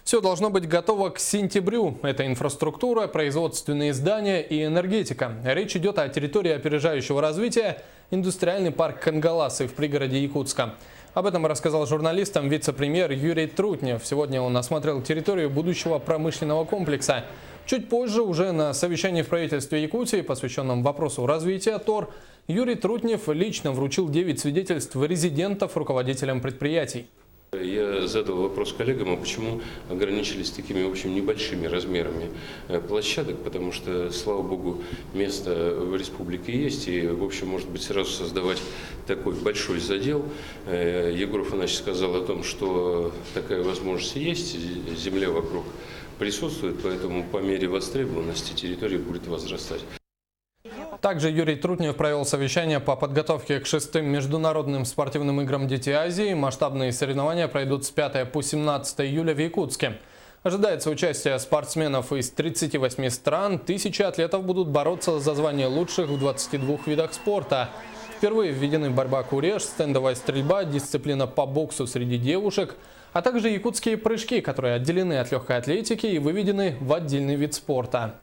Все должно быть готово к сентябрю. Это инфраструктура, производственные здания и энергетика. Речь идет о территории опережающего развития индустриальный парк Кангаласы в пригороде Якутска. Об этом рассказал журналистам вице-премьер Юрий Трутнев. Сегодня он осмотрел территорию будущего промышленного комплекса. Чуть позже, уже на совещании в правительстве Якутии, посвященном вопросу развития ТОР, Юрий Трутнев лично вручил 9 свидетельств резидентов руководителям предприятий. Я задал вопрос коллегам, а почему ограничились такими, в общем, небольшими размерами площадок, потому что, слава богу, место в республике есть, и, в общем, может быть, сразу создавать такой большой задел. Егор Афанасьевич сказал о том, что такая возможность есть, земля вокруг присутствует, поэтому по мере востребованности территория будет возрастать. Также Юрий Трутнев провел совещание по подготовке к 6-м международным спортивным играм «Дети Азии». Масштабные соревнования пройдут с 5 по 17 июля в Якутске. Ожидается участие спортсменов из 38 стран. Тысячи атлетов будут бороться за звание лучших в 22 видах спорта. Впервые введены борьба куреж, стендовая стрельба, дисциплина по боксу среди девушек, а также якутские прыжки, которые отделены от легкой атлетики и выведены в отдельный вид спорта.